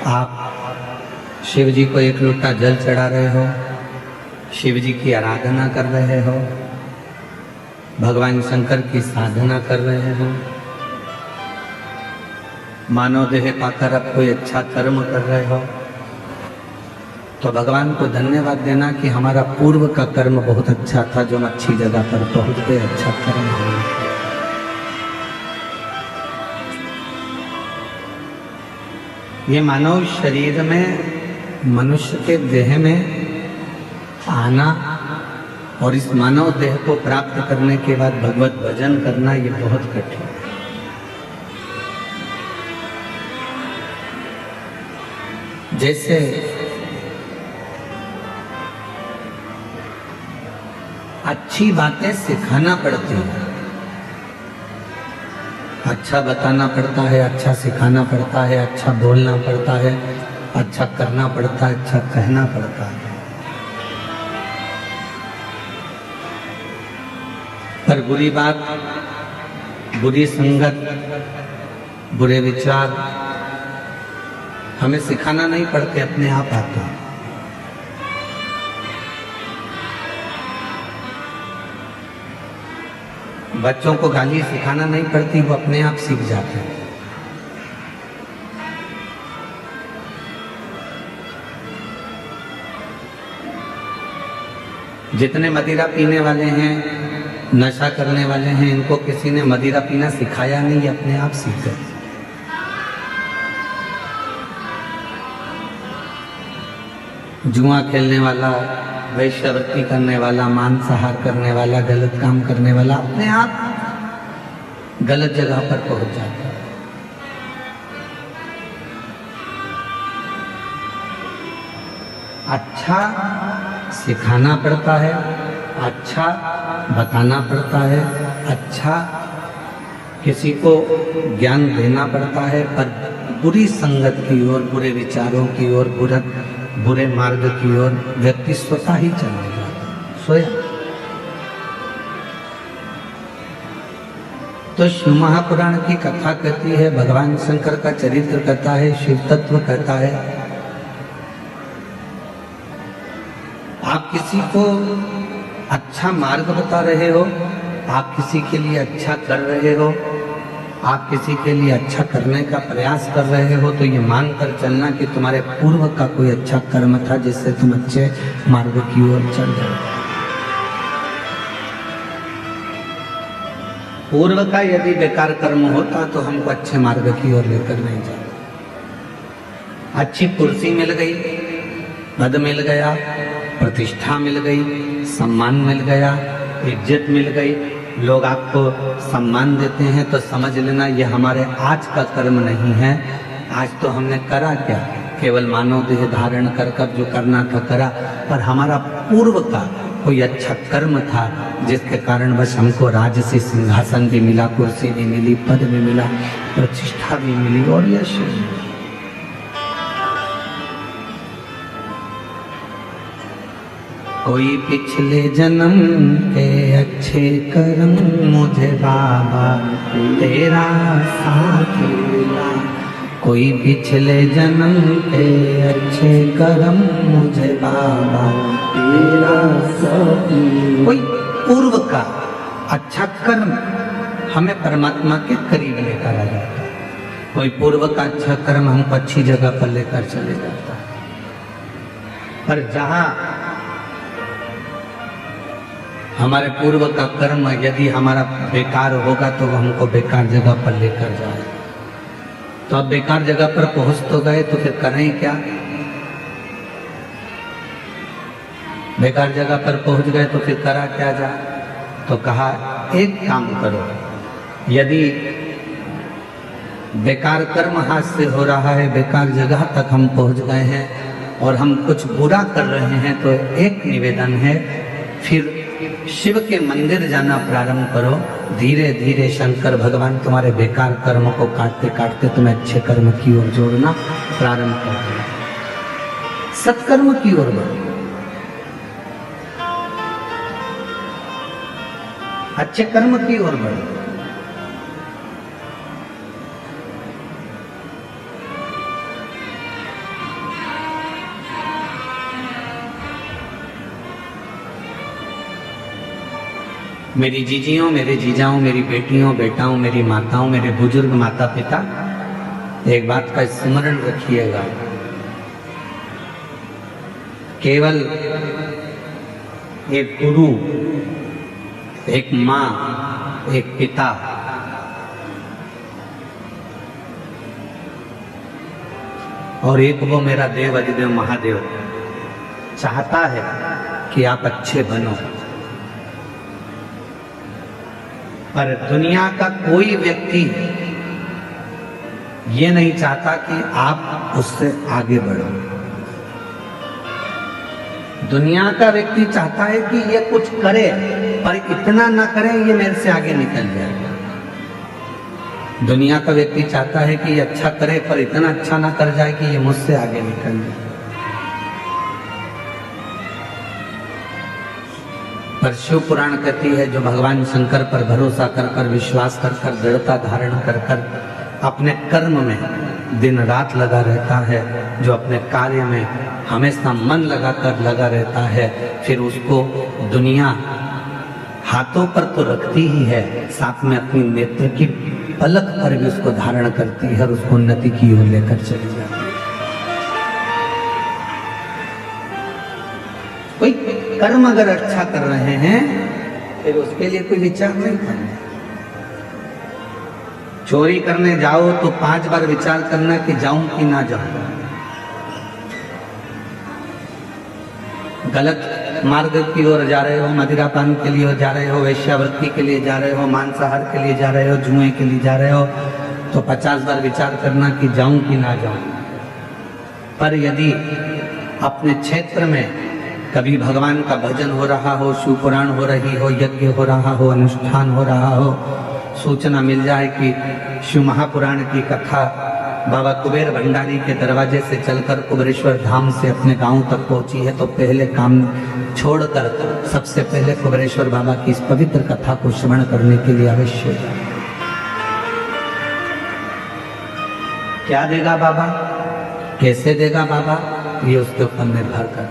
आप शिव जी को एक लोटा जल चढ़ा रहे हो, शिव जी की आराधना कर रहे हो, भगवान शंकर की साधना कर रहे हो, मानव देह पाकर अब कोई अच्छा कर्म कर रहे हो, तो भगवान को धन्यवाद देना कि हमारा पूर्व का कर्म बहुत अच्छा था, जो हम अच्छी जगह पर पहुंच गए, अच्छा कर्म हुआ। ये मानव शरीर में, मनुष्य के देह में आना और इस मानव देह को प्राप्त करने के बाद भगवत भजन करना, ये बहुत कठिन है। जैसे अच्छी बातें सिखाना पड़ती है, अच्छा बताना पड़ता है, अच्छा सिखाना पड़ता है, अच्छा बोलना पड़ता है, अच्छा करना पड़ता है, अच्छा कहना पड़ता है। पर बुरी बात, बुरी संगत, बुरे विचार हमें सिखाना नहीं पड़ते, अपने आप आते हैं। बच्चों को गाली सिखाना नहीं पड़ती, वो अपने आप सीख जाते हैं। जितने मदिरा पीने वाले हैं, नशा करने वाले हैं, इनको किसी ने मदिरा पीना सिखाया नहीं, ये अपने आप सीख गए। जुआ खेलने वाला, वैश्यवृत्ति करने वाला, मांसाहार करने वाला, गलत काम करने वाला अपने आप गलत जगह पर पहुंच जाता है। अच्छा सिखाना पड़ता है, अच्छा बताना पड़ता है, अच्छा किसी को ज्ञान देना पड़ता है, पर बुरी संगत की ओर, बुरे विचारों की ओर, बुरे मार्ग की ओर व्यक्ति स्वतः ही चले जाता है, स्वयं। तो शिव महापुराण की कथा कहती है, भगवान शंकर का चरित्र कहता है, शिव तत्व कहता है। आप किसी को अच्छा मार्ग बता रहे हो, आप किसी के लिए अच्छा कर रहे हो, आप किसी के लिए अच्छा करने का प्रयास कर रहे हो, तो ये मानकर चलना कि तुम्हारे पूर्व का कोई अच्छा कर्म था, जिससे तुम अच्छे मार्ग की ओर चल रहे हो। पूर्व का यदि बेकार कर्म होता तो हमको अच्छे मार्ग की ओर लेकर नहीं जाता। अच्छी कुर्सी मिल गई, पद मिल गया, प्रतिष्ठा मिल गई, सम्मान मिल गया, इज्जत मिल गई, लोग आपको सम्मान देते हैं, तो समझ लेना ये हमारे आज का कर्म नहीं है। आज तो हमने करा क्या, केवल मानव देह धारण कर जो करना था करा, पर हमारा पूर्व का कोई अच्छा कर्म था, जिसके कारण बस हमको राजसी सिंहासन भी मिला, कुर्सी भी मिली, पद भी मिला, प्रतिष्ठा भी मिली और यश भी मिला। कोई पिछले जन्म के अच्छे कर्म मुझे बाबा तेरा साथ मिला, कोई पिछले जन्म के अच्छे कर्म मुझे बाबा तेरा साथ मिला। कोई पूर्व का अच्छा कर्म हमें परमात्मा के करीब लेकर आ जाता है, कोई पूर्व का अच्छा कर्म हमको अच्छी जगह पर लेकर चले जाता है। पर जहाँ हमारे पूर्व का कर्म यदि हमारा बेकार होगा, तो वो हमको बेकार जगह पर लेकर जाए। तो अब बेकार जगह पर पहुंच तो गए, तो फिर करें क्या? बेकार जगह पर पहुंच गए तो फिर करा क्या जाए? तो कहा एक काम करो, यदि बेकार कर्म हाथ से हो रहा है, बेकार जगह तक हम पहुंच गए हैं और हम कुछ बुरा कर रहे हैं, तो एक निवेदन है, फिर शिव के मंदिर जाना प्रारंभ करो। धीरे धीरे शंकर भगवान तुम्हारे बेकार कर्म को काटते काटते तुम्हें अच्छे कर्म की ओर जोड़ना प्रारंभ कर देना, सत्कर्म की ओर बढ़ो, अच्छे कर्म की ओर बढ़ो। मेरी जीजियों, मेरे जीजाओं, मेरी बेटियों, बेटाओं, मेरी माताओं, मेरे बुजुर्ग माता पिता, एक बात का स्मरण रखिएगा, केवल एक गुरु, एक माँ, एक पिता और एक वो मेरा देव अधिदेव महादेव चाहता है कि आप अच्छे बनो, पर दुनिया का कोई व्यक्ति ये नहीं चाहता कि आप उससे आगे बढ़ो। दुनिया का व्यक्ति चाहता है कि ये कुछ करे, पर इतना ना करे ये मेरे से आगे निकल जाए। दुनिया का व्यक्ति चाहता है कि ये अच्छा करे, पर इतना अच्छा ना कर जाए कि ये मुझसे आगे निकल जाए। पर शिव पुराण कहती है, जो भगवान शंकर पर भरोसा कर कर, विश्वास कर कर, दृढ़ता धारण कर कर अपने कर्म में दिन रात लगा रहता है, जो अपने कार्य में हमेशा मन लगाकर लगा रहता है, फिर उसको दुनिया हाथों पर तो रखती ही है, साथ में अपनी नेत्र की पलक पर भी उसको धारण करती है और उसको उन्नति की ओर लेकर चली जाती है। कोई कर्म अगर अच्छा कर रहे हैं फिर उसके लिए कोई विचार नहीं करना। चोरी करने जाओ तो 5 बार विचार करना कि जाऊं कि ना जाऊं। गलत मार्ग की ओर जा रहे हो, मदिरापान के लिए जा रहे हो, वेश्यावृत्ति के लिए जा रहे हो, मांसाहार के लिए जा रहे हो, जुए के लिए जा रहे हो, तो 50 बार विचार करना कि जाऊं कि ना जाऊं। पर यदि अपने क्षेत्र में कभी भगवान का भजन हो रहा हो, शिव पुराण हो रही हो, यज्ञ हो रहा हो, अनुष्ठान हो रहा हो, सूचना मिल जाए कि शिव महापुराण की कथा बाबा कुबेर भंडारी के दरवाजे से चलकर कुबेरेश्वर धाम से अपने गांव तक पहुंची है, तो पहले काम छोड़कर सबसे पहले कुबेरेश्वर बाबा की इस पवित्र कथा को श्रवण करने के लिए अवश्य जाए। क्या देगा बाबा, कैसे देगा बाबा, ये उसके ऊपर निर्भर कर।